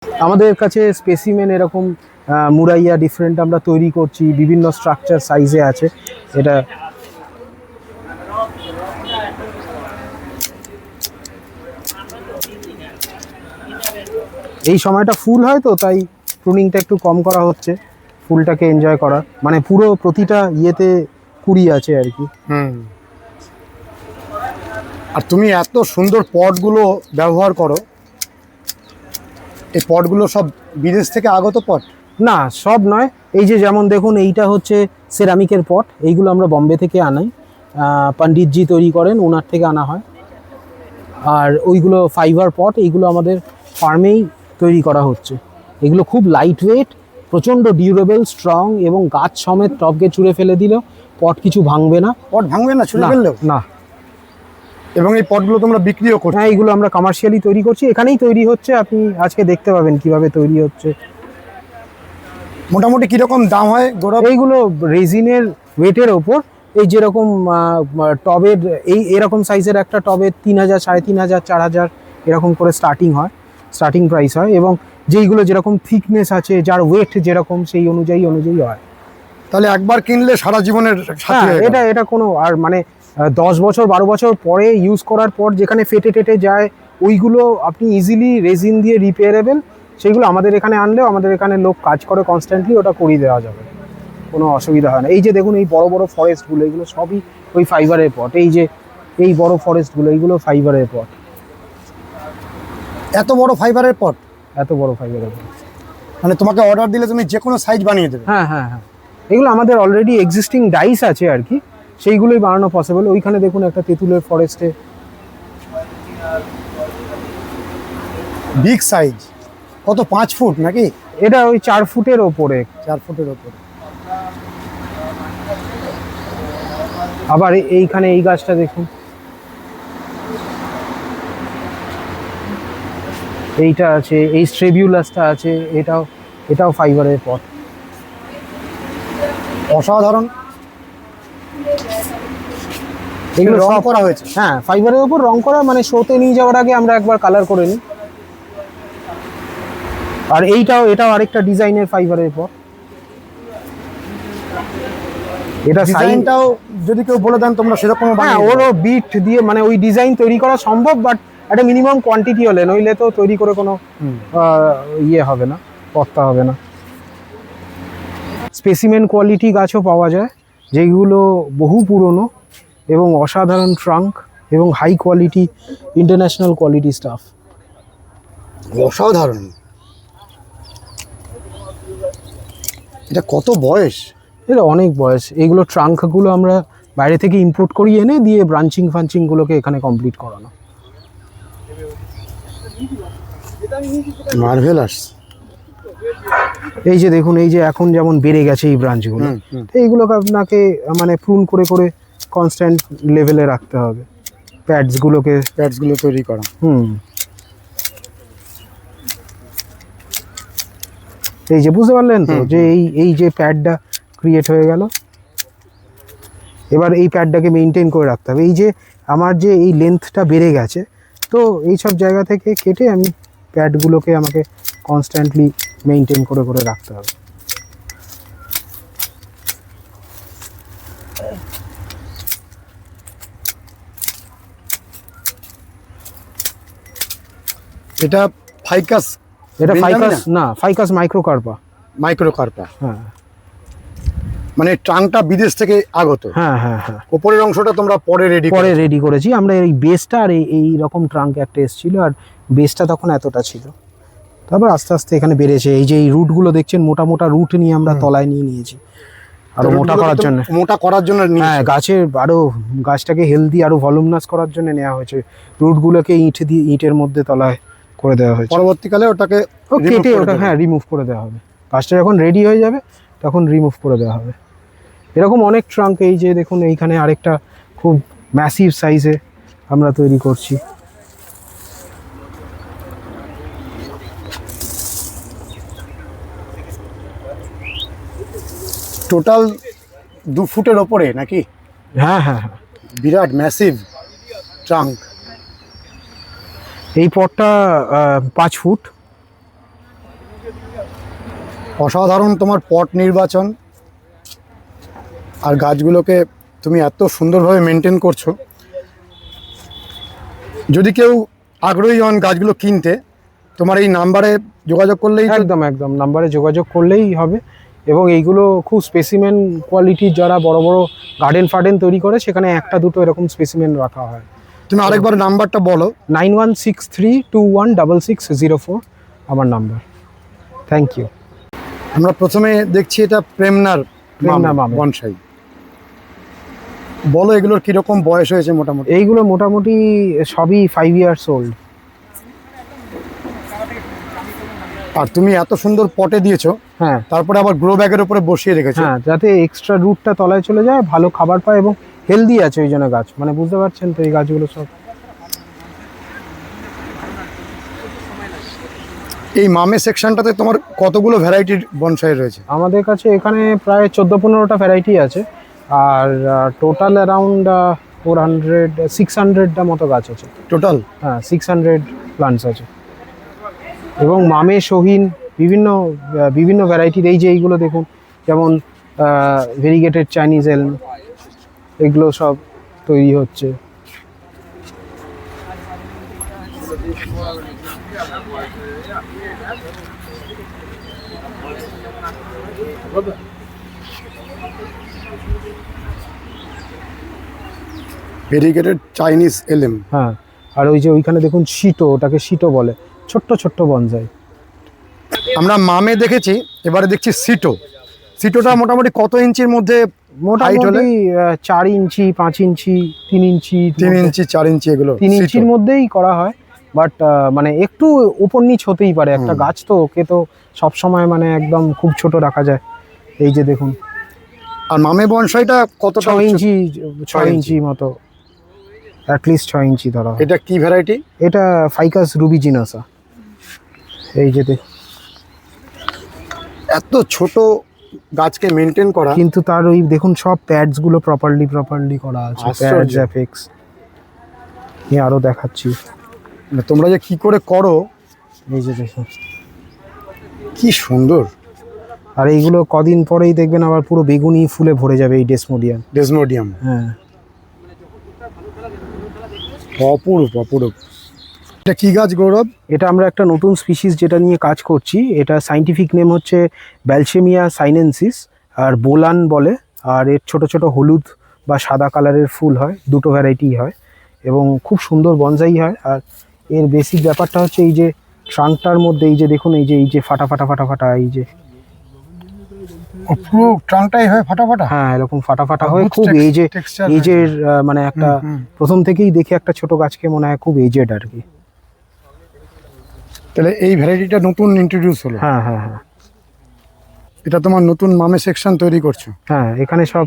আমাদের কাছে স্পেসিমেন এরকম মুরাইয়া ডিফারেন্ট আমরা তৈরি করছি, বিভিন্ন স্ট্রাকচার সাইজে আছে। এটা এই সময়টা ফুল হয় তো তাই প্রুনিংটা একটু কম করা হচ্ছে, ফুলটাকে এনজয় করা, মানে পুরো প্রতিটা ইয়েতে কুড়ি আছে আর কি। আর তুমি এত সুন্দর পটগুলো ব্যবহার করো, এই পটগুলো সব বিদেশ থেকে আগত পট? না, সব নয়। এই যে যেমন দেখুন, এইটা হচ্ছে সেরামিকের পট, এইগুলো আমরা বম্বে থেকে আনাই, পণ্ডিতজি তৈরি করেন, ওনার থেকে আনা হয়। আর ওইগুলো ফাইবার পট, এইগুলো আমাদের ফার্মেই তৈরি করা হচ্ছে। এগুলো খুব লাইট ওয়েট, প্রচণ্ড ডিউরেবল, স্ট্রং, এবং গাছ সমেত টপকে চুড়ে ফেলে দিলেও পট কিছু ভাঙবে না। পট ভাঙবে না ছুঁড়ে ফেললেও? না। এবং এই পটগুলো তোমরা বিক্রিও করছো? হ্যাঁ, এইগুলো আমরা কমার্শিয়ালি তৈরি করছি, এখানেই তৈরি হচ্ছে, আপনি আজকে দেখতে পাবেন কিভাবে তৈরি হচ্ছে। মোটামুটি কীরকম দাম হয় গৌরব? এইগুলো রেজিনের ওয়েটের ওপর, এই যেরকম টবের এরকম সাইজের একটা টবে 3000, 3500, 4000 এরকম করে স্টার্টিং প্রাইস হয়, এবং যেইগুলো যেরকম থিকনেস আছে, যার ওয়েট যেরকম, সেই অনুযায়ী হয়। তাহলে একবার কিনলে সারা জীবনের সাথে? হ্যাঁ, এটা কোনো আর মানে 10 বছর 12 বছর পরে ইউজ করার পর যেখানে ফেটে টেটে যায়, ওইগুলো আপনি ইজিলি রেজিন দিয়ে রিপেয়ারেবল, সেইগুলো আমাদের এখানে আনলেও, আমাদের এখানে লোক কাজ করে কনস্ট্যান্টলি, ওটা করিয়ে দেওয়া যাবে, কোনো অসুবিধা হয় না। এই যে দেখুন, এই বড় বড় ফরেস্টগুলো, এগুলো সবই ওই ফাইবারের পট। এই যে এই বড় ফরেস্টগুলো, এইগুলো ফাইবারের পট। এত বড় ফাইবারের পট? এত বড় ফাইবারের পট, মানে তোমাকে অর্ডার দিলে তুমি যে কোনো সাইজ বানিয়ে দেবে? হ্যাঁ। এগুলো আমাদের অলরেডি এক্সিস্টিং ডাইস আছে আর কি, সেইগুলোই বানানো পসিবল। ওইখানে দেখুন একটা তেঁতুলের ফরেস্টে। বিগ সাইজ কত, 5 ফুট নাকি? এটা ওই 4 ফুটের ওপরে। 4 ফুটের ওপরে। আবার এইখানে এই গাছটা দেখুন, এইটা আছে, এই স্ট্রেবিউলাসটা আছে, এটাও ফাইবারের পট। অসাধারণ। এগুলো রং সব করা হয়েছে? হ্যাঁ, ফাইবারের উপর রং করা, মানে শোতে নিয়ে যাওয়ার আগে আমরা একবার কালার করে নিই। আর এটাও আরেকটা ডিজাইনের ফাইবারের পট। এটা ডিজাইনটাও যদি কেউ বলে দেন তোমরা সেরকম? হ্যাঁ, ওরও বিট দিয়ে মানে ওই ডিজাইন তৈরি করা সম্ভব, বাট একটা মিনিমাম কোয়ান্টিটি হলে, নইলে তো তৈরি করে কোনো ইয়ে হবে না, পত্তা হবে না। স্পেসিমেন কোয়ালিটি গাছও পাওয়া যায়, যেগুলো বহু পুরনো এবং অসাধারণ ট্রাঙ্ক এবং high quality, international quality stuff. অসাধারণ। এটা কত বয়স? এটা অনেক বয়স। এইগুলো ট্রাঙ্কগুলো আমরা বাইরে থেকে ইম্পোর্ট করিয়ে এনে দিয়ে ব্রাঞ্চিংগুলোকে এখানে কমপ্লিট করানো। মার্ভেলাস। এই যে দেখুন, এই যে এখন যেমন বেড়ে গেছে এই ব্রাঞ্চগুলো, এইগুলোকে আপনাকে মানে প্রুন করে করে কনস্ট্যান্ট লেভেলে রাখতে হবে, প্যাডসগুলো তৈরি করা। এই যে বুঝতে পারলেন তো, যে এই যে প্যাডটা ক্রিয়েট হয়ে গেল, এবার এই প্যাডটাকে মেনটেন করে রাখতে হবে। এই যে আমার যে এই লেন্থটা বেড়ে গেছে, তো এই সব জায়গা থেকে কেটে আমি প্যাডগুলোকে আমাকে কনস্ট্যান্টলি মেনটেন করে করে রাখতে হবে। এটা ফাইকাস? এটা ফাইকাস না, ফাইকাস মাইক্রোকার্পা। হ্যাঁ, মানে ট্রাঙ্কটা বিদেশ থেকে আগত? হ্যাঁ। উপরের অংশটা তোমরা পরে রেডি করেছি আমরা। এই বেসটা আর এই রকম ট্রাঙ্ক একটা এসেছিল, আর বেসটা তখন এতটা ছিল, তারপর আস্তে আস্তে এখানে বেড়েছে। এই যে এই রুটগুলো দেখছেন, মোটা মোটা রুট নিয়ে আমরা তলায় নিয়েছি, আরো মোটা করার জন্য। হ্যাঁ, গাছটাকে হেলদি, আরো ভলিউমিনাস করার জন্য নেওয়া হয়েছে। রুটগুলোকে ইটের মধ্যে তলায় করে দেওয়া হয়েছে। পরবর্তীকালে ওটাকে কেটে রিমুভ করে দেওয়া হবে। গাছটা যখন রেডি হয়ে যাবে তখন রিমুভ করে দেওয়া হবে। এরকম অনেক ট্রাঙ্ক, এই যে দেখুন এইখানে আরেকটা খুব ম্যাসিভ সাইজে আমরা তৈরি করছি। টোটাল 2 ফুটের ওপরে নাকি? হ্যাঁ, বিরাট ম্যাসিভ ট্রাঙ্ক। এই পটটা 5 ফুট। অসাধারণ তোমার পট নির্বাচন, আর গাছগুলোকে তুমি এত সুন্দরভাবে মেনটেন করছো। যদি কেউ আগ্রহী হন গাছগুলো কিনতে, তোমার এই নাম্বারে যোগাযোগ করলেই তো। একদম একদম নাম্বারে যোগাযোগ করলেই হবে। এবং এইগুলো খুব স্পেসিমেন কোয়ালিটির, যারা বড় বড় গার্ডেন ফার্ডেন তৈরি করে সেখানে একটা দুটো এরকম স্পেসিমেন রাখা হয়। তুমি আরেকবার নাম্বারটা বলো। 9163216604 আমার নাম্বার। Thank you. আমরা প্রথমে দেখছি এটা প্রেমনার মামে। বনসাই। বলো এগুলোর কিরকম বয়স হয়েছে মোটামুটি? এইগুলো মোটামুটি সবই 5 ইয়ার্স ওল্ড। আর তুমি এত সুন্দর পটে দিয়েছো, হ্যাঁ তারপরে আবার গ্রো ব্যাগের উপরে বসিয়ে রেখেছো। হ্যাঁ, যাতে এক্সট্রা রুটটা তলায় চলে যায়, ভালো খাবার পায় এবং হেলদি আছে ওই জন্য গাছ। মানে বুঝতে পারছেন তো এই গাছগুলো সব। এই মামে সেকশনটাতে তোমার কতগুলো ভ্যারাইটির বনসাই রয়েছে? আমাদের কাছে এখানে প্রায় 14-15টা ভ্যারাইটি আছে। আর টোটাল অ্যারাউন্ড 600টা মতো গাছ আছে টোটাল? হ্যাঁ, 600 প্লান্টস আছে। এবং মামে শহীন বিভিন্ন ভ্যারাইটির। এই যে এইগুলো দেখুন, যেমন ভেরিগেটেড চাইনিজ এলম, এগুলো সব তৈরি হচ্ছে। ভেরিগেটেড চাইনিজ এলএম। হ্যাঁ, আর ওই যে ওইখানে দেখুন শিটো, ওটাকে শিটো বলে, ছোট্ট ছোট্ট বনসাই। আমরা মামে দেখেছি, এবারে দেখছি সিটো। সিটোটা মোটামুটি কত ইঞ্চির মধ্যে? মোটামুটি 4 ইঞ্চি, 5 ইঞ্চি, 3 ইঞ্চি। 3 ইঞ্চি 4 ইঞ্চি এগুলো 3 ইঞ্চির মধ্যেই করা হয়। বাট মানে একটু উপর নিচ হতেই পারে, একটা গাছ তো, ওকে তো সব সময় মানে একদম খুব ছোট রাখা যায়। এই যে দেখুন। আর মামে বনসাইটা কত? 6 ইঞ্চি, 6 ইঞ্চি মতো, অ্যাটলিস্ট 6 ইঞ্চি ধরা হয়। এটা কি ভ্যারাইটি? এটা ফাইকাস রুবিজিনাসা। এই যে দেখুন, এত ছোট গাছকে মেনটেন করা, কিন্তু তার ওই দেখুন সব প্যাডস গুলো প্রপারলি করা আছে, আশ্চর্য। Pads effects. আমি আরো দেখাচ্ছি। মানে তোমরা যে কি করে করো, এই যে দেখুন কি সুন্দর। আর এইগুলো কদিন পরেই দেখবেন আবার পুরো বেগুনি ফুলে ভরে যাবে এই ডেসমোডিয়াম। ডেসমোডিয়াম, হ্যাঁ, অপরূপ অপরূপ। এটা কি গাছ গৌরব? এটা আমরা একটা নতুন স্পিসিস যেটা নিয়ে কাজ করছি, এটা সাইন্টিফিক নেম হচ্ছে ব্যালসেমিয়া সাইনেনসিস, আর বোলান বলে। আর এর ছোট ছোট হলুদ বা সাদা কালারের ফুল হয়, দুটো ভ্যারাইটি হয় এবং খুব সুন্দর বনসাই হয়। আর এর বেসিক ব্যাপারটা হচ্ছে এই যে ট্রাঙ্কটার মধ্যে এই যে দেখুন, এই যে ফাটা ফাটা ফাটা ফাটা, এই যে পুরো ট্রাঙ্কটাই হয় ফাটাফাটা। হ্যাঁ, এরকম ফাটা ফাটা হয় অদ্ভুত খুব। texture এজের মানে একটা প্রথম থেকেই দেখে একটা ছোট গাছকে মনে হয় খুব এজেড আর কি। তাহলে এই ভ্যারাইটিটা নতুন ইন্ট্রোডিউস হলো? হ্যাঁ হ্যাঁ হ্যাঁ এটা তোমার নতুন মামে সেকশন তৈরি করছো? হ্যাঁ, এখানে সব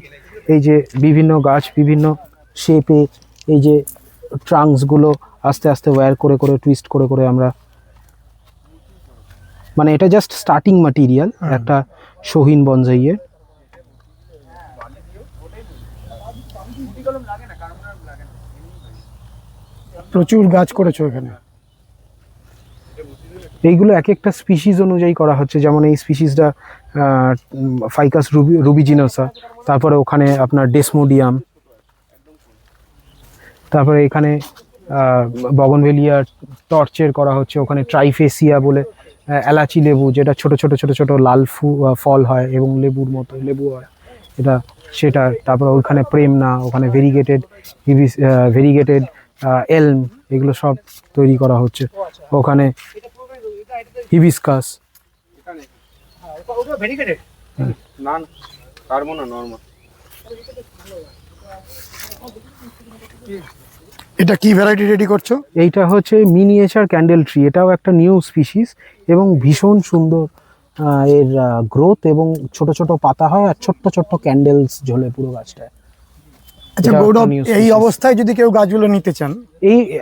এই যে বিভিন্ন গাছ বিভিন্ন শেপে, এই যে ট্রাঙ্কসগুলো আস্তে আস্তে ওয়্যার করে করে টুইস্ট করে করে আমরা, মানে এটা জাস্ট স্টার্টিং ম্যাটেরিয়াল একটা শহীন বনসাইয়ের। প্রচুর গাছ করেছো এখানে। এইগুলো এক একটা স্পিসিস অনুযায়ী করা হচ্ছে। যেমন এই স্পিসিসটা ফাইকাস রুবিজিনোসা, তারপরে ওখানে আপনার ডেসমোডিয়াম, তারপরে এখানে বগনভেলিয়া টর্চের করা হচ্ছে, ওখানে ট্রাইফেসিয়া বলে এলাচি লেবু, যেটা ছোট ছোট ছোট ছোট লাল ফল হয় এবং লেবুর মতো লেবু হয়, এটা সেটা। তারপরে ওইখানে প্রেমনা, ওখানে ভেরিগেটেড এলম, এগুলো সব তৈরি করা হচ্ছে। ওখানে হিবিস্কাস। এটা কি ভ্যারাইটি রেডি করছো? এইটা হচ্ছে মিনিয়েচার ক্যান্ডেল ট্রি, এটাও একটা নিউ স্পিসিস এবং ভীষণ সুন্দর এর গ্রোথ, এবং ছোট ছোট পাতা হয় আর ছোট্ট ছোট্ট ক্যান্ডেলস ঝোলে পুরো গাছটায়। আচ্ছা এটা গৌরব, একটা new এই species। অবস্থায় যদি কেউ গাছগুলো নিতে চান?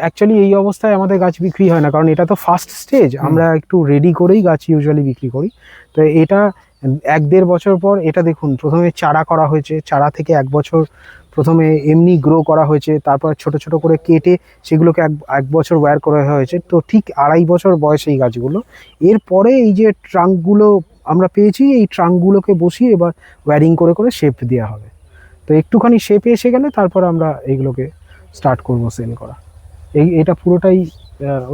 অ্যাকচুয়ালি এই অবস্থায় আমাদের গাছ বিক্রি হয় না, কারণ এটা তো ফার্স্ট স্টেজ। আমরা একটু রেডি করেই গাছ ইউজুয়ালি বিক্রি করি। তো এটা 1-1.5 বছর পর, এটা দেখুন প্রথমে চারা করা হয়েছে, চারা থেকে 1 বছর প্রথমে এমনি গ্রো করা হয়েছে, তারপর ছোট ছোট করে কেটে সেগুলোকে এক বছর ওয়্যার করা হয়েছে, তো ঠিক 2.5 বছর বয়স এই গাছগুলো। এরপরে এই যে ট্রাঙ্কগুলো আমরা পেয়েছি, এই ট্রাঙ্কগুলোকে বসিয়ে এবার ওয়্যারিং করে করে শেপ দেওয়া হবে। তো একটুখানি শেপে এসে গেলে তারপর আমরা এইগুলোকে স্টার্ট করব সেল করা। এটা পুরোটাই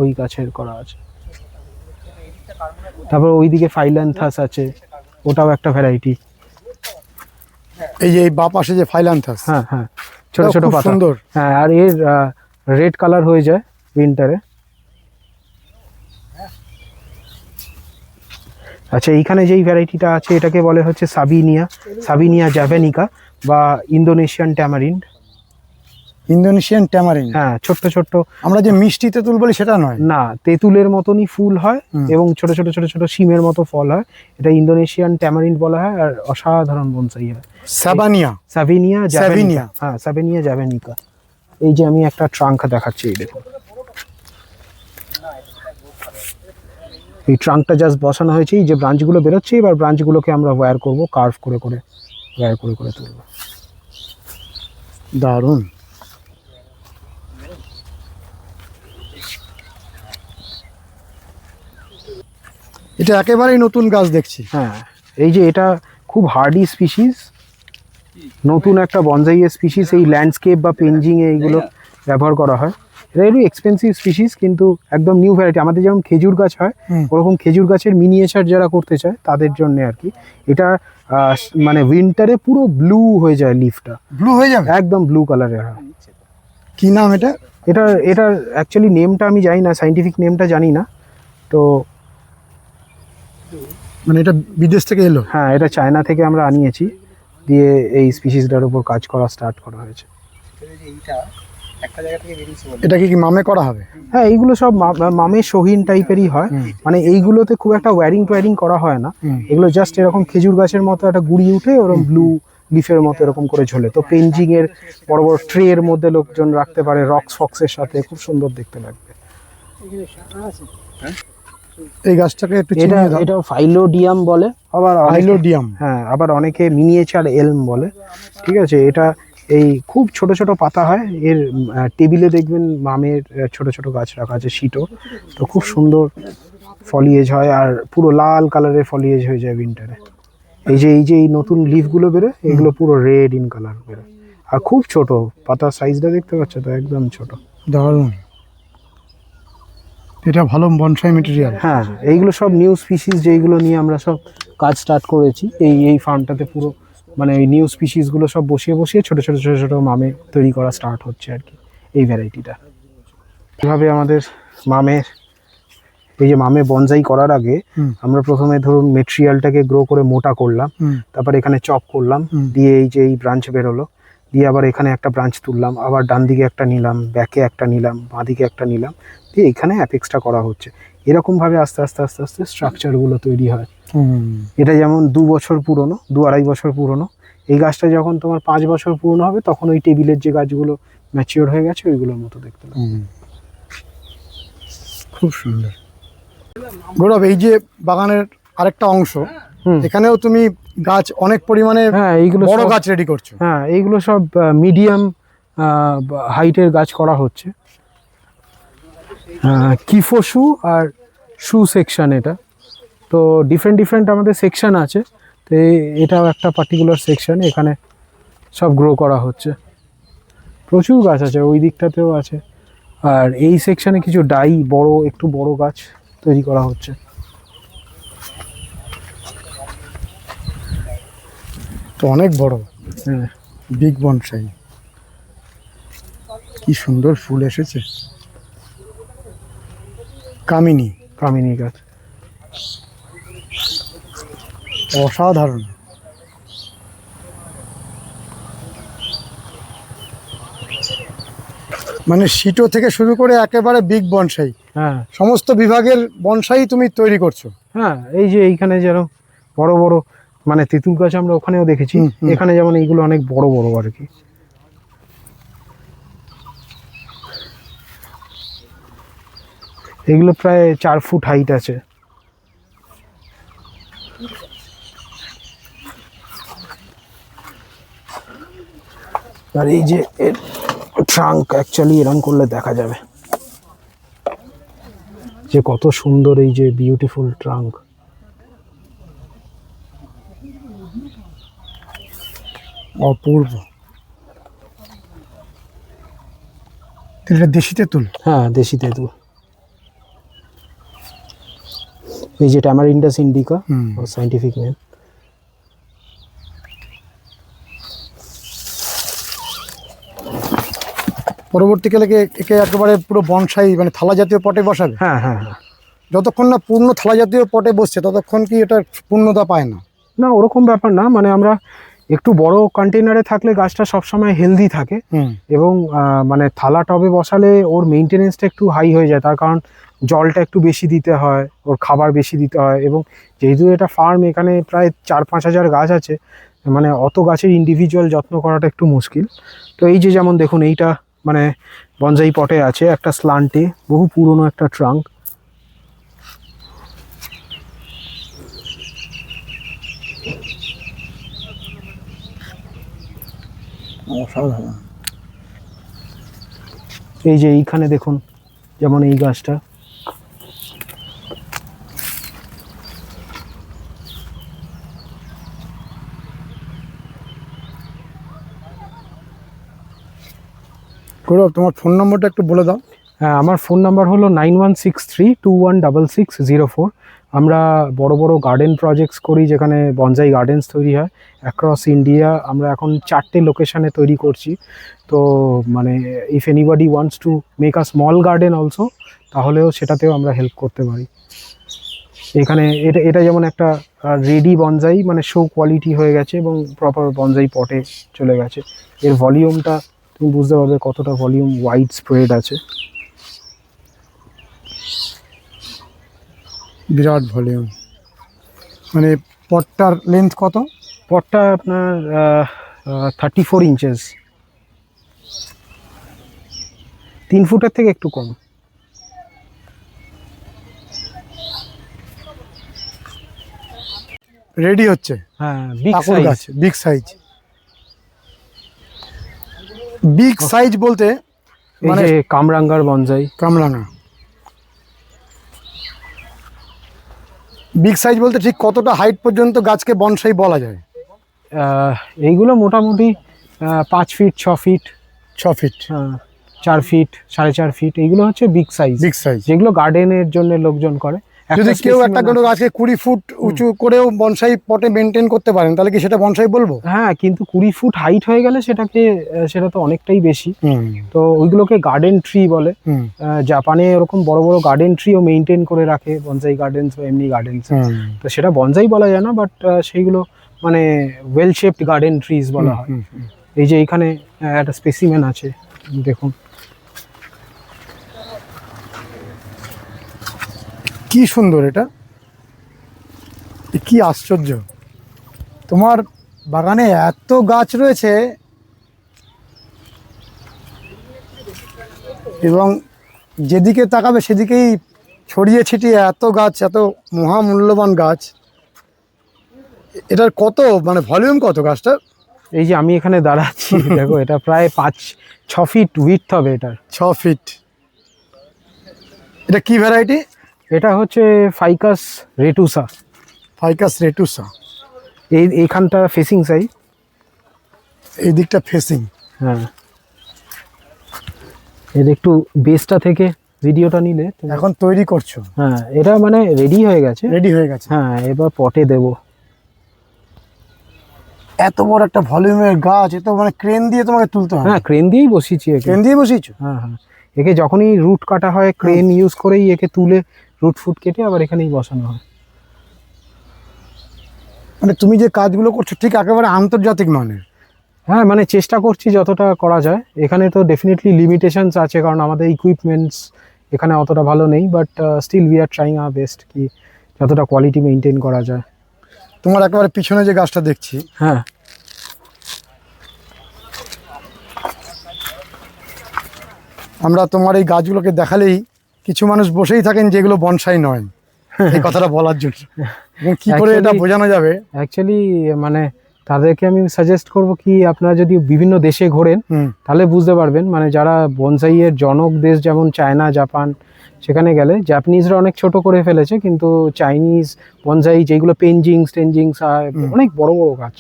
ওই গাছের করা আছে। তারপর ওইদিকে ফাইল্যান্থাস আছে, ওটাও একটা ভ্যারাইটি। এই যে এই বা পাশে যে ফাইল্যান্থাস, হ্যাঁ হ্যাঁ, ছোট ছোট খুব পাতা। সুন্দর। হ্যাঁ, আর এর রেড কালার হয়ে যায় উইন্টারে। আচ্ছা, এইখানে যেই ভ্যারাইটিটা আছে এটাকে বলে হচ্ছে সাবিনিয়া জাভেনিকা বা ইন্দোনেশিয়ান ট্যামারিন্ড। Indonesian tamarin. হ্যাঁ, ছোট্ট ছোট্ট। আমরা যে মিষ্টি তেঁতুল বলি সেটা নয়, না, তেঁতুলের মতনই ফুল হয় এবং ছোট ছোট ছোট ছোট শিমের মতো ফল হয়। এটা ইন্দোনেশিয়ান ট্যামারিন্ড বলা হয়, আর অসাধারণ বনসাই হয়। সাবিনিয়া জাভেনিকা। হ্যাঁ, সাবিনিয়া জাভেনিকা। এই যে আমি একটা ট্রাঙ্ক দেখাচ্ছি, এই দেখুন। এই ট্রাঙ্কটা জাস্ট বসানো হয়েছে, এই যে ব্রাঞ্চগুলো বেরোচ্ছে, এবার ব্রাঞ্চগুলোকে আমরা ওয়্যার করব, কার্ভ করে করে ওয়্যার করে করে তুলব। দারুণ। এটা একেবারেই নতুন গাছ দেখছি। হ্যাঁ, এই যে এটা খুব হার্ডি স্পিসিস, নতুন একটা বনসাইয়ের স্পিসিস। এই ল্যান্ডস্কেপ বা পেঞ্জিংয়ে এইগুলো ব্যবহার করা হয়। এটা একটু এক্সপেন্সিভ স্পিসিস, কিন্তু একদম নিউ ভ্যারাইটি। আমাদের যেমন খেজুর গাছ হয়, ওরকম খেজুর গাছের মিনিয়েচার যারা করতে চায় তাদের জন্য আর কি। এটা মানে উইন্টারে পুরো ব্লু হয়ে যায়, লিফটা ব্লু হয়ে যাবে, একদম ব্লু কালারের হয়। কি নাম এটা? এটার অ্যাকচুয়ালি নেমটা আমি জানি না, সাইন্টিফিক নেমটা জানি না। তো মানে এটা বিদেশ থেকে এলো? হ্যাঁ, এটা চায়না থেকে আমরা আনিয়েছি, দিয়ে এই স্পিসিসটার উপর কাজ করা স্টার্ট করা হয়েছে। এটা কি মামে করা হবে? হ্যাঁ, এইগুলো সব মামে শহিন টাইপেরই হয়। মানে এইগুলোতে খুব একটা ওয়্যারিং করা হয় না। এগুলো জাস্ট এরকম খেজুর গাছের মতো একটা গুড়ি উঠে ওরকম ব্লু লিফের মতো এরকম করে ঝোলে। তো পেঞ্জিং এর বড় বড় ট্রে এর মধ্যে লোকজন রাখতে পারে, রক্স ফক্সের সাথে, খুব সুন্দর দেখতে লাগবে। এই গাছটাকে একটু চিনিয়ে দাও। এটা ফাইলোডিয়াম বলে, আবার ফাইলোডিয়াম। হ্যাঁ, আবার অনেকে মিনিয়েচার এলম বলে। ঠিক আছে, এটা এই খুব ছোট ছোট পাতা হয়। এর টেবিলে দেখবেন মামের ছোট ছোট গাছ রাখা আছে, শীটও। তো খুব সুন্দর ফলিয়েজ হয়, আর পুরো লাল কালারের ফলিয়েজ হয়ে যায় উইন্টারে। এই যে এই নতুন লিফগুলো বেরোয়, এগুলো পুরো রেড ইন কালার বেরোয়, আর খুব ছোট পাতার সাইজটা দেখতে পাচ্ছ তো, একদম ছোট। দারুণ, এটা ভালো বনসাই ম্যাটেরিয়াল। হ্যাঁ, এইগুলো সব নিউ স্পিসিস যেগুলো নিয়ে আমরা সব কাজ স্টার্ট করেছি। এই ফার্মটাতে পুরো মানে এই নিউ স্পিসিসগুলো সব বসিয়ে ছোট ছোট ছোট ছোট মামে তৈরি করা স্টার্ট হচ্ছে আর কি, এই ভ্যারাইটিটা। এভাবে আমাদের এই যে মামে বনসাই করার আগে আমরা প্রথমে ধরুন মেটেরিয়ালটাকে গ্রো করে মোটা করলাম, তারপর এখানে চপ করলাম, দিয়ে এই যে এই ব্রাঞ্চ বেরোলো, দিয়ে আবার এখানে একটা ব্রাঞ্চ তুললাম, আবার ডান দিকে একটা নিলাম, ব্যাকে একটা নিলাম, বাঁ দিকে একটা নিলাম, দিয়ে এখানে অ্যাপেক্সটা করা হচ্ছে। এরকমভাবে আস্তে আস্তে আস্তে আস্তে স্ট্রাকচারগুলো তৈরি হয়। এটা যেমন 2 বছর পুরনো, 2-2.5 বছর পুরনো। এই গাছটা যখন তোমার 5 বছর পুরনো হবে, তখন ওই টেবিলের যে গাছগুলো ম্যাচিওর হয়ে গেছে ওইগুলোর মতো দেখতে লাগবে। খুব সুন্দর। গৌরব, এই যে বাগানের আরেকটা অংশ, এখানেও তুমি গাছ অনেক পরিমাণে, হ্যাঁ, এইগুলো বড় গাছ রেডি করছো। হ্যাঁ, এইগুলো সব মিডিয়াম হাইটের গাছ করা হচ্ছে। কিফোশু আর শু সেকশন এটা। তো ডিফারেন্ট আমাদের সেকশন আছে, তো এটাও একটা পার্টিকুলার সেকশন, এখানে সব গ্রো করা হচ্ছে। প্রচুর গাছ আছে, ওই দিকটাতেও আছে। আর এই সেকশনে কিছু একটু বড় গাছ তৈরি করা হচ্ছে। তো অনেক বড়, হ্যাঁ, বিগ বনসাই। কি সুন্দর ফুল এসেছে। কামিনী গাছ অসাধারণ। মানে সিটো থেকে শুরু করে একেবারে বিগ বনসাই, হ্যাঁ, সমস্ত বিভাগের বনসাই তুমি তৈরি করছো। হ্যাঁ, এই যে এইখানে যেরকম বড় বড় মানে তেঁতুল গাছ আমরা ওখানেও দেখেছি, এখানে যেমন এইগুলো অনেক বড় বড় আর কি। এগুলো প্রায় 4 ফুট হাইট আছে। আর এই যে এর ট্রাঙ্ক অ্যাকচুয়ালি এরকম করলে দেখা যাবে যে কত সুন্দর, এই যে বিউটিফুল ট্রাঙ্ক। অপূর্ব। এটা দেশি তেঁতুল? হ্যাঁ, দেশি তেঁতুল। এই যে ট্যামারিন্ডাস ইন্ডিকা, সাইন্টিফিক নেম। পরবর্তীকালে একে একেবারে পুরো বনসাই মানে থালা জাতীয় পটে বসাবে? হ্যাঁ হ্যাঁ হ্যাঁ। যতক্ষণ না পূর্ণ থালা জাতীয় পটে বসছে ততক্ষণ কি এটা পূর্ণতা পায় না? না, ওরকম ব্যাপার না, মানে আমরা একটু বড় কন্টেনারে থাকলে গাছটা সবসময় হেলদি থাকে এবং মানে থালা টবে বসালে ওর মেনটেনেন্সটা একটু হাই হয়ে যায়, তার কারণ জলটা একটু বেশি দিতে হয়, ওর খাবার বেশি দিতে হয়, এবং যেহেতু এটা ফার্ম, এখানে প্রায় 4-5 হাজার গাছ আছে, মানে অত গাছের ইন্ডিভিজুয়াল যত্ন করাটা একটু মুশকিল। তো এই যে যেমন দেখুন, এইটা মানে বনসাই পটে আছে একটা স্লান্টে, বহু পুরনো একটা ট্রাঙ্ক। অসাধারণ। এই যে এইখানে দেখুন, যেমন এই গাছটা, গৌরব তোমার ফোন নম্বরটা একটু বলে দাও। হ্যাঁ, আমার ফোন নাম্বার হলো 9163216604। আমরা বড় বড় গার্ডেন প্রজেক্টস করি, যেখানে বনসাই গার্ডেন্স তৈরি হয় অ্যাক্রস ইন্ডিয়া। আমরা এখন 4টে লোকেশানে তৈরি করছি। তো মানে if anybody wants to make a small garden also, তাহলেও সেটাতেও আমরা হেল্প করতে পারি। এখানে এটা এটা যেমন একটা রেডি বনসাই, মানে শো কোয়ালিটি হয়ে গেছে এবং প্রপার বনসাই পটে চলে গেছে। এর ভলিউমটা তুমি বুঝতে পারবে কতটা ভলিউম ওয়াইড স্প্রেড আছে। বিরাট ভলিউম। মানে পটটার লেন্থ কত? পটটা আপনার 34 ইঞ্চেস, 3 ফুটের থেকে একটু কম। রেডি হচ্ছে? হ্যাঁ, বিগ কাকুর সাইজ। গাছ বিগ সাইজ। বিগ সাইজ বলতে এই মানে যে কামরাঙ্গার বনসাই। কামরাঙা। বিগ সাইজ বলতে ঠিক কতটা হাইট পর্যন্ত গাছকে বনসাই বলা যায়? এইগুলো মোটামুটি 5 feet, 6 feet, 6 feet, 4 feet, 4.5 feet, এইগুলো হচ্ছে বিগ সাইজ। বিগ সাইজ যেগুলো গার্ডেনের জন্য লোকজন করে। যদি কেউ একটা কোনো গাছকে 20 ফুট উঁচু করেও বনসাই পটে মেনটেন করতে পারেন, তাহলে কি সেটা বনসাই বলবো? হ্যাঁ, কিন্তু 20 ফুট হাইট হয়ে গেলে সেটা তো অনেকটাই বেশি। তো ওইগুলোকে গার্ডেন ট্রি বলে। জাপানে এরকম বড় বড় গার্ডেন ট্রিও মেনটেন করে রাখে, বনসাই গার্ডেন্স বা এমনি গার্ডেন্স। তো সেটা বনসাই বলা যায় না, বাট সেইগুলো মানে ওয়েল শেপড গার্ডেন ট্রিজ বলা হয়। এই যে এইখানে একটা স্পেসিমেন আছে, দেখুন কি সুন্দর। এটা কি আশ্চর্য! তোমার বাগানে এত গাছ রয়েছে এবং যেদিকে তাকাবে সেদিকেই ছড়িয়ে ছিটিয়ে এত গাছ, এত মহামূল্যবান গাছ। এটার কত মানে ভলিউম কত গাছটা? এই যে আমি এখানে দাঁড়াচ্ছি, দেখো এটা প্রায় 5-6 ফিট উইডথ হবে এটার। 6 ফিট। এটা কি ভ্যারাইটি? এটা হচ্ছে ফাইকাস রেটুসা। ফাইকাস রেটুসা। এইখানটা ফেসিং সাইড, এই দিকটা ফেসিং। হ্যাঁ, এর একটু বেসটা থেকে ভিডিওটা নিলে। এখন তৈরি করছো? হ্যাঁ, এটা মানে রেডি হয়ে গেছে। রেডি হয়ে গেছে। হ্যাঁ, এবার পটে দেব। এত বড় একটা ভলিউমের গাছ, এ তো মানে ক্রেন দিয়ে তোমাকে তুলতে হবে। হ্যাঁ, ক্রেন দিয়েই বসিয়েছি একে। ক্রেন দিয়ে বসিয়েছো? হ্যাঁ হ্যাঁ, একে যখনই রুট কাটা হয় ক্রেন ইউজ করেই একে তুলে রুট ফুট কেটে আবার এখানেই বসানো হয়। মানে তুমি যে কাজগুলো করছো ঠিক একেবারে আন্তর্জাতিক মানের। হ্যাঁ, মানে চেষ্টা করছি যতটা করা যায়। এখানে তো ডেফিনেটলি লিমিটেশনস আছে, কারণ আমাদের ইকুইপমেন্টস এখানে অতটা ভালো নেই, but still we are trying our best কি যতটা কোয়ালিটি মেনটেন করা যায়। তোমার একেবারে পিছনে যে গাছটা দেখছি, হ্যাঁ, আমরা তোমার এই গাছগুলোকে দেখালেই কিছু মানুষ বসেই থাকেন যেগুলো বনসাই নয়, এই কথাটা বলার জন্য। এবং কি করে এটা বোঝানো যাবে? অ্যাকচুয়ালি মানে তাদেরকে আমি সাজেস্ট করব কি আপনারা যদি বিভিন্ন দেশে ঘোরেন তাহলে বুঝতে পারবেন, মানে যারা বনসাইয়ের জনক দেশ যেমন চায়না, জাপান, সেখানে গেলে জাপানিজরা অনেক ছোট করে ফেলেছে, কিন্তু চাইনিজ বনসাই যেগুলো পেনজিংস টেনজিংস অনেক বড় বড় গাছ।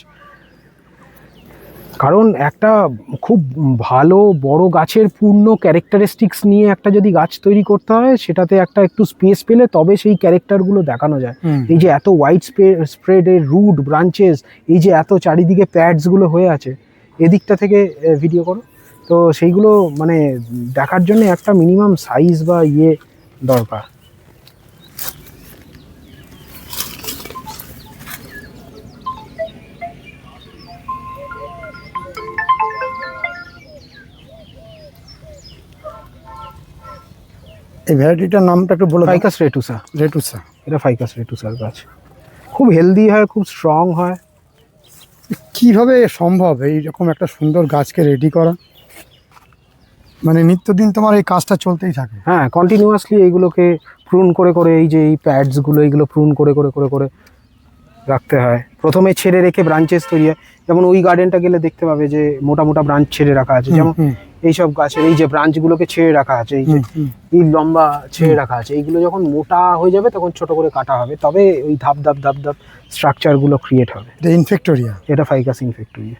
কারণ একটা খুব ভালো বড় গাছের পূর্ণ ক্যারেক্টারিস্টিক্স নিয়ে একটা যদি গাছ তৈরি করতে হয়, সেটাতে একটা একটু স্পেস পেলে তবে সেই ক্যারেক্টারগুলো দেখানো যায়। এই যে এত ওয়াইড স্প্রেডের রুট ব্রাঞ্চেস, এই যে এত চারিদিকে প্যাডসগুলো হয়ে আছে, এদিকটা থেকে ভিডিও করো, তো সেইগুলো মানে দেখার জন্য একটা মিনিমাম সাইজ বা ইয়ে দরকার। এই ভ্যারাইটিটার নামটা একটু বলে দাও। ফাইকাস রেটুসা। রেটুসা। এটা ফাইকাস রেটুসার গাছ, খুব হেলদি হয়, খুব স্ট্রং হয়। কিভাবে সম্ভব এইরকম একটা সুন্দর গাছকে রেডি করা? মানে নিত্যদিন তোমার এই কাজটা চলতেই থাকে? হ্যাঁ, কন্টিনিউয়াসলি এইগুলোকে প্রুন করে করে, এই যে এই প্যাডসগুলো এইগুলো প্রুন করে করে করে করে রাখতে হয়। প্রথমে ছেড়ে রেখে ব্রাঞ্চেস তৈরি হয়, যেমন ওই গার্ডেনটা গেলে দেখতে পাবে যে মোটা মোটা ব্রাঞ্চ ছেড়ে রাখা আছে, যেমন এইসব গাছের এই যে ব্রাঞ্চগুলোকে ছেড়ে রাখা আছে, এই যে এই লম্বা ছেড়ে রাখা আছে, এইগুলো যখন মোটা হয়ে যাবে তখন ছোট করে কাটা হবে, তবে ওই ধাপ ধাপ ধাপ ধাপ স্ট্রাকচারগুলো ক্রিয়েট হবে। এটা ইনফেক্টোরিয়া। এটা ফাইকাস ইনফেক্টোরিয়া।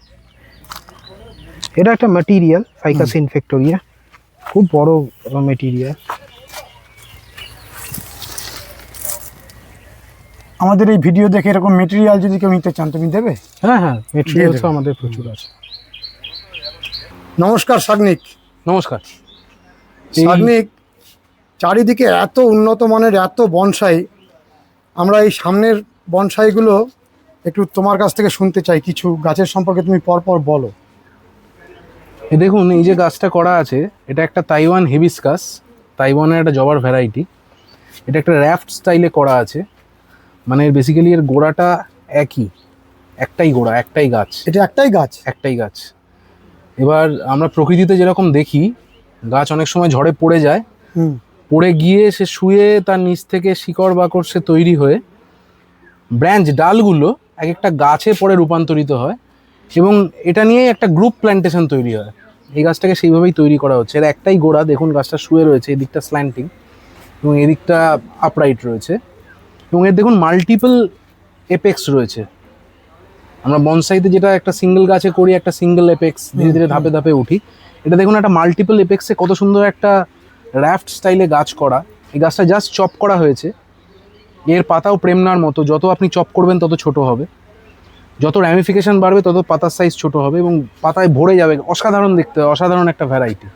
এটা একটা ম্যাটেরিয়াল, ফাইকাস ইনফেক্টোরিয়া, খুব বড় ম্যাটেরিয়াল। আমাদের এই ভিডিও দেখে এরকম মেটেরিয়াল যদি কেউ নিতে চান তুমি দেবে? হ্যাঁ হ্যাঁ, মেটেরিয়ালস আমাদের প্রচুর আছে। নমস্কার সাগনিক। নমস্কার সাগনিক, চারিদিকে এত উন্নত মানের এত বনসাই, আমরা এই সামনের বনসাইগুলো একটু তোমার কাছ থেকে শুনতে চাই, কিছু গাছের সম্পর্কে তুমি পরপর বলো। দেখুন, এই যে গাছটা করা আছে, এটা একটা তাইওয়ান হিবিস্কাস, তাইওয়ানের একটা জবার ভ্যারাইটি। এটা একটা র্যাফট স্টাইলে করা আছে, মানে বেসিক্যালি এর গোড়াটা একটাই গোড়া, একটাই গাছ। এটা একটাই গাছ। এবার আমরা প্রকৃতিতে যেরকম দেখি, গাছ অনেক সময় ঝড়ে পড়ে যায়, পড়ে গিয়ে সে শুয়ে তার নিচ থেকে শিকড় বাকড় সে তৈরি হয়ে ব্রাঞ্চ ডালগুলো এক একটা গাছে পরে রূপান্তরিত হয়, এবং এটা নিয়ে একটা গ্রুপ প্ল্যান্টেশন তৈরি হয়। এই গাছটাকে সেইভাবেই তৈরি করা হচ্ছে। এর একটাই গোড়া, দেখুন গাছটা শুয়ে রয়েছে, এদিকটা স্ল্যান্টিং এবং এদিকটা আপরাইট রয়েছে, এবং এর দেখুন মাল্টিপল এপেক্স রয়েছে। আমরা বনসাইতে যেটা একটা সিঙ্গেল গাছে করি, একটা সিঙ্গেল এপেক্স, ধীরে ধীরে ধাপে ধাপে উঠি, এটা দেখুন একটা মাল্টিপল এপেক্সে কত সুন্দর একটা র্যাফট স্টাইলে গাছ করা। এই গাছটা জাস্ট চপ করা হয়েছে। এর পাতাও প্রেমনার মতো, যত আপনি চপ করবেন তত ছোট হবে, যত র্যামিফিকেশন বাড়বে তত পাতার সাইজ ছোট হবে এবং পাতায় ভরে যাবে। অসাধারণ দেখতে হয়, অসাধারণ একটা ভ্যারাইটি।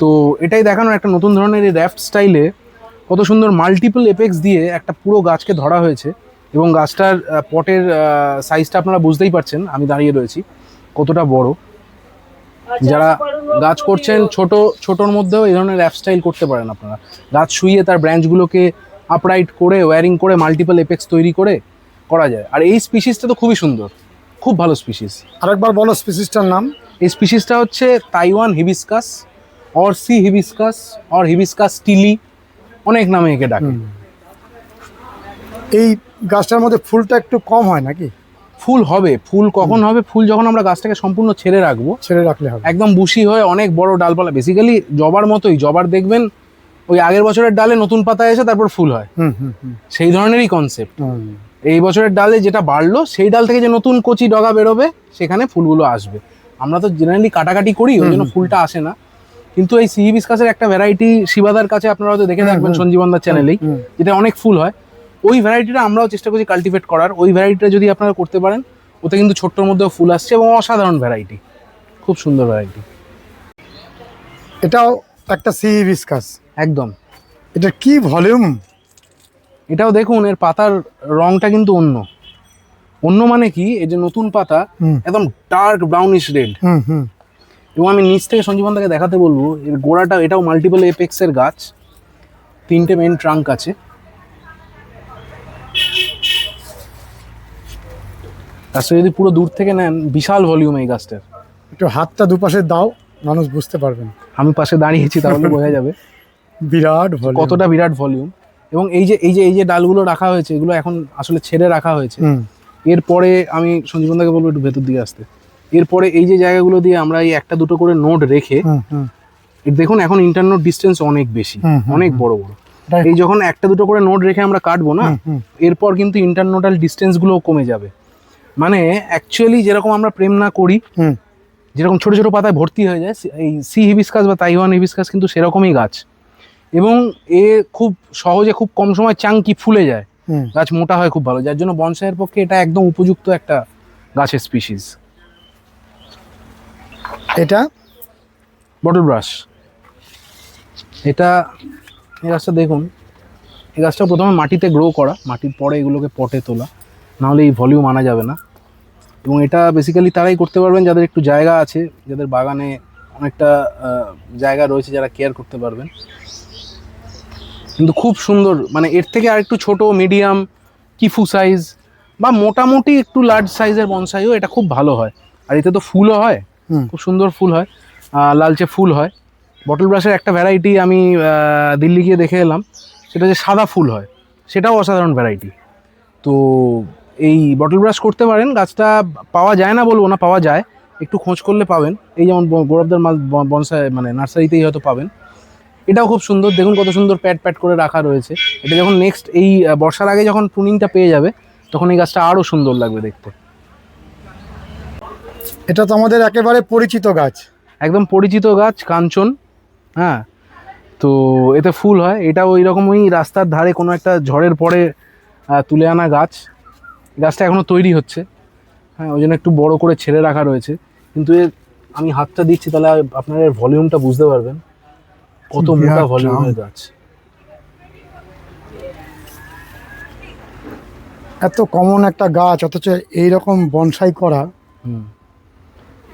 তো এটাই দেখানোর, একটা নতুন ধরনের এই র্যাফট স্টাইলে কত সুন্দর মাল্টিপল এপেক্স দিয়ে একটা পুরো গাছকে ধরা হয়েছে, এবং গাছটার পটের সাইজটা আপনারা বুঝতেই পারছেন, আমি দাঁড়িয়ে রয়েছি কতটা বড়। যারা গাছ করছেন ছোটোর মধ্যেও এই ধরনের র্যাফট স্টাইল করতে পারেন আপনারা। গাছ শুইয়ে তার ব্রাঞ্চগুলোকে আপরাইট করে ওয়্যারিং করে মাল্টিপল এপেক্স তৈরি করে করা যায়। আর এই স্পিসিসটা তো খুবই সুন্দর, খুব ভালো স্পিসিস। আরেকবার বলো স্পিসিসটার নাম। এই স্পিসিসটা হচ্ছে Taiwan hibiscus, or sea hibiscus, or hibiscus স্টিলি, অনেক নামে একে ডাকে। এই গাছটার মধ্যে ফুলটা একটু কম হয় নাকি? ফুল হবে, ফুল কখন হবে? ফুল যখন আমরা গাছটাকে সম্পূর্ণ ছেড়ে রাখবো, ছেড়ে রাখলে হবে, একদম বুশি হয়ে অনেক বড় ডালপালা। বেসিক্যালি জবার মতোই, জবার দেখবেন ওই আগের বছরের ডালে নতুন পাতা এসে তারপর ফুল হয়, সেই ধরনেরই কনসেপ্ট। এই বছরের ডালে যেটা বাড়লো, সেই ডাল থেকে যে নতুন কচি ডগা বেরোবে, সেখানে ফুলগুলো আসবে। আমরা তো জেনারেলি কাটাকাটি করি, ওই জন্য ফুলটা আসে না। কিন্তু এই সি হিবিস্কাসের একটা ভ্যারাইটি শিবাদার কাছে আপনারা হয়তো দেখে থাকবেন সঞ্জীবনদার চ্যানেলেই, যেটা অনেক ফুল হয়। ওই ভ্যারাইটিটা আমরাও চেষ্টা করছি কাল্টিভেট করার। ওই ভ্যারাইটিটা যদি আপনারা করতে পারেন, ওতে কিন্তু ছোট্টর মধ্যেও ফুল আসছে এবং অসাধারণ ভ্যারাইটি, খুব সুন্দর ভ্যারাইটি। এটাও একটা সি হিবিস্কাস একদম। এটা কি ভলিউম! এটাও দেখুন, এর পাতার রংটা কিন্তু অন্য মানে কি, এই যে নতুন পাতা একদম ডার্ক ব্রাউনিশ রেড। এবং আমি নিচ থেকে সঞ্জীবনদাকে দেখাতে বলবো, এর গোড়াটা, এটাও মাল্টিপল এপেক্সের গাছ, 3টে মেন ট্রাঙ্ক আছে। গাছটা যদি পুরো দূর থেকে নেন, বিশাল ভলিউম এই গাছটার। একটু হাতটা দুপাশে দাও, মানুষ বুঝতে পারবেন। আমি পাশে দাঁড়িয়েছি, তাহলে বোঝা যাবে বিরাট ভলিউম, কতটা বিরাট ভলিউম। এবং এই যে ডালগুলো রাখা হয়েছে, এগুলো এখন আসলে ছেড়ে রাখা হয়েছে। এরপরে আমি সঞ্জীবনদাকে বলবো একটু ভেতর দিকে আসতে। এরপরে এই যে জায়গাগুলো দিয়ে আমরা এই একটা দুটো করে নোড রেখে, দেখুন এখন ইন্টারনোড ডিস্টেন্স অনেক বেশি, অনেক বড় বড়। এই যখন একটা দুটো করে নোড রেখে আমরা কাটবো না, এরপর কিন্তু ইন্টারনোডাল ডিস্টেন্স গুলো কমে যাবে। মানে অ্যাকচুয়ালি যেরকম আমরা প্রেম না করি, যেরকম ছোট ছোট পাতায় ভর্তি হয়ে যায়, এই সি হিবিস্কাস বা তাইওয়ান হিবিস্কাস কিন্তু সেরকমই গাছ, এবং এ খুব সহজে খুব কম সময় চাঙ্কি ফুলে যায়, গাছ মোটা হয় খুব ভালো, যার জন্য বনসাইয়ের পক্ষে এটা একদম উপযুক্ত একটা গাছের স্পিসিস। এটা বটল ব্রাশ, এটা এই গাছটা দেখুন, এই গাছটা প্রথমে মাটিতে গ্রো করা, মাটির পরে এগুলোকে পটে তোলা, নাহলে এই ভলিউম আনা যাবে না। এবং এটা বেসিক্যালি তারাই করতে পারবেন যাদের একটু জায়গা আছে, যাদের বাগানে অনেকটা জায়গা রয়েছে, যারা কেয়ার করতে পারবেন। কিন্তু খুব সুন্দর, মানে এর থেকে আর একটু ছোট, মিডিয়াম, কিফু সাইজ বা মোটামুটি একটু লার্জ সাইজের বনসাইও এটা খুব ভালো হয়। আর এতে তো ফুলও হয়, খুব সুন্দর ফুল হয়, লালচে ফুল হয়। বটল ব্রাশের একটা ভ্যারাইটি আমি দিল্লি গিয়ে দেখে এলাম, সেটা যে সাদা ফুল হয়, সেটাও অসাধারণ ভ্যারাইটি। তো এই বটল ব্রাশ করতে পারেন, গাছটা পাওয়া যায় না বলবো না, পাওয়া যায়, একটু খোঁজ করলে পাবেন। এই যেমন গৌরবদার বনসাই মানে নার্সারিতেই হয়তো পাবেন। এটাও খুব সুন্দর, দেখুন কত সুন্দর প্যাট প্যাট করে রাখা রয়েছে। এটা যখন নেক্সট এই বর্ষার আগে যখন প্রুনিংটা পেয়ে যাবে, তখন এই গাছটা আরও সুন্দর লাগবে দেখতে। এটা তো আমাদের একেবারে পরিচিত গাছ, একদম পরিচিত গাছ, কাঞ্চন। হ্যাঁ, তো এতে ফুল হয়, এটা ওই রকমই রাস্তার ধারে কোনো একটা ঝড়ের পরে তুলে আনা গাছ। গাছটা এখনও তৈরি হচ্ছে, হ্যাঁ, ওই জন্য একটু বড় করে ছেড়ে রাখা রয়েছে। কিন্তু এর আমি হাতটা দিচ্ছি, তাহলে আপনারা এর ভলিউমটা বুঝতে পারবেন, কত মোটা ভলিউমের গাছ। এত কমন একটা গাছ, অথচ এইরকম বনসাই করা।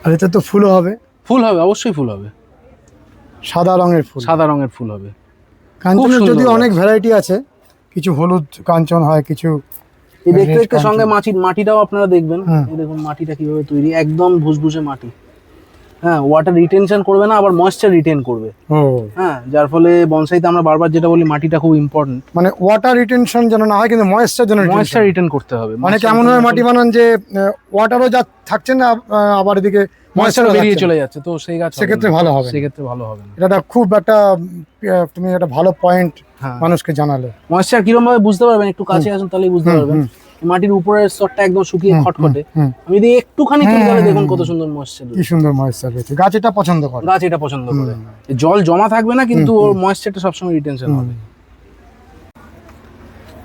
আর এতে তো ফুলও হবে, ফুল হবে, অবশ্যই ফুল হবে, সাদা রঙের ফুল, সাদা রঙের ফুল হবে। কাঞ্চনের যদি অনেক ভ্যারাইটি আছে, কিছু হলুদ কাঞ্চন হয়, কিছু এই দেখতে দেখতে সঙ্গে মাটিটাও আপনারা দেখবেন। এই দেখুন মাটিটা কিভাবে তৈরি, একদম ভুসভুসে মাটি। হ্যাঁ, ওয়াটার রিটেনশন করবে না, আবার ময়েশ্চার রিটেন করবে। হ্যাঁ, যার ফলে বনসাইতে আমরা বারবার যেটা বলি, মাটিটা খুব ইম্পর্টেন্ট। মানে ওয়াটার রিটেনশন যেন না হয়, কিন্তু ময়েশ্চার যেন ময়েশ্চার রিটেন করতে হবে। মানে কেমন হয় মাটি বানান যে ওয়াটারও যা থাকছে না, আবার এদিকে ময়েশ্চার বেরিয়ে চলে যাচ্ছে, তো সেই গাছ সেক্ষেত্রে ভালো হবে, সেক্ষেত্রে ভালো হবে না। এটা খুব একটা তুমি একটা ভালো পয়েন্ট মানুষকে জানালে। ময়েশ্চার কিরকম ভাবে বুঝতে পারবেন, একটু কাছে আসুন তাহলেই বুঝতে পারবেন। মাটির উপরের স্তরটা একদম শুকিয়ে খটখটে, আমি যদি একটুখানি তুলি তাহলে দেখুন কত সুন্দর ময়েশ্চার, কি সুন্দর ময়েশ্চার রয়েছে। গাছ এটা পছন্দ করে, গাছ এটা পছন্দ করে। জল জমা থাকবে না, কিন্তু ওর ময়েশ্চারটা সবসময় রিটেনশন হবে।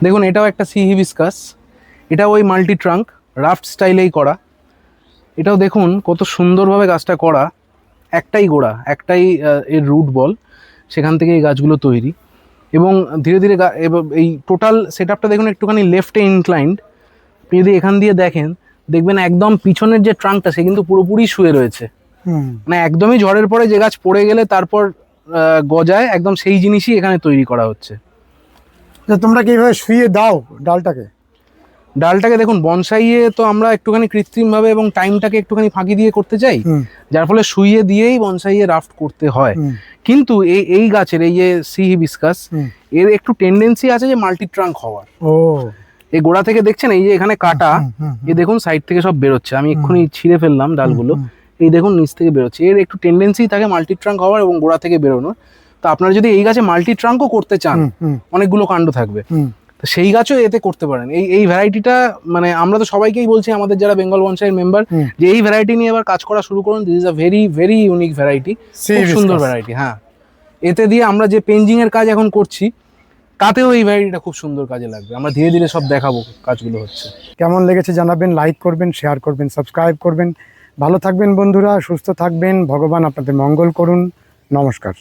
দেখুন এটাও একটা সি হিবিস্কাস, এটা ওই মাল্টি ট্রাঙ্ক রাফট স্টাইলেই করা। এটাও দেখুন কত সুন্দরভাবে গাছটা করা, একটাই গোড়া, একটাই এর রুট বল, সেখান থেকে এই গাছগুলো তৈরি। এবং ধীরে ধীরে এই টোটাল সেট আপটা দেখুন একটুখানি লেফটে ইনক্লাইন্ড। আপনি যদি এখান দিয়ে দেখেন, দেখবেন একদম পিছনের যে ট্রাঙ্কটা, সে কিন্তু পুরোপুরি শুয়ে রয়েছে। মানে একদমই ঝড়ের পরে যে গাছ পড়ে গেলে তারপর গজায়, একদম সেই জিনিসই এখানে তৈরি করা হচ্ছে। তোমরা কি এইভাবে শুয়ে দাও ডালটাকে? ডালটাকে দেখুন, বনসাইয়ে তো আমরা একটুখানি কৃত্রিমভাবে এবং টাইমটাকে একটুখানি ফাঁকি দিয়ে করতে চাই, যার ফলে শুইয়ে দিয়েই বনসাইয়ে রাফট করতে হয়। কিন্তু এই গাছের এই যে সি হিবিস্কাস, এর একটু টেন্ডেন্সি আছে যে মাল্টি ট্রাঙ্ক হওয়ার। এই গোড়া থেকে দেখছেন, এই যে এখানে কাটা, এই দেখুন সাইড থেকে সব বেরোচ্ছে, আমি এক্ষুনি ছিঁড়ে ফেললাম ডালগুলো, এই দেখুন নিচ থেকে বেরোচ্ছে। এর একটু টেন্ডেন্সি থাকে মাল্টি ট্রাঙ্ক হওয়ার এবং গোড়া থেকে বেরোনোর। তো আপনারা যদি এই গাছে মাল্টি ট্রাঙ্কও করতে চান, অনেকগুলো কাণ্ড থাকবে, তো সেই গাছও এতে করতে পারেন। এই ভ্যারাইটিটা, মানে আমরা তো সবাইকেই বলছি আমাদের যারা বেঙ্গল বনসাইয়ের মেম্বার, যে এই ভ্যারাইটি নিয়ে এবার কাজ করা শুরু করুন। This is a very very unique variety, খুব সুন্দর ভ্যারাইটি। হ্যাঁ, এতে দিয়ে আমরা যে পেঞ্জিং এর কাজ এখন করছি, তাতেও এই ভ্যারাইটিটা খুব সুন্দর কাজে লাগবে। আমরা ধীরে ধীরে সব দেখাবো কাজগুলো হচ্ছে। কেমন লেগেছে জানাবেন, লাইক করবেন, শেয়ার করবেন, সাবস্ক্রাইব করবেন। ভালো থাকবেন বন্ধুরা, সুস্থ থাকবেন, ভগবান আপনাদের মঙ্গল করুন। নমস্কার।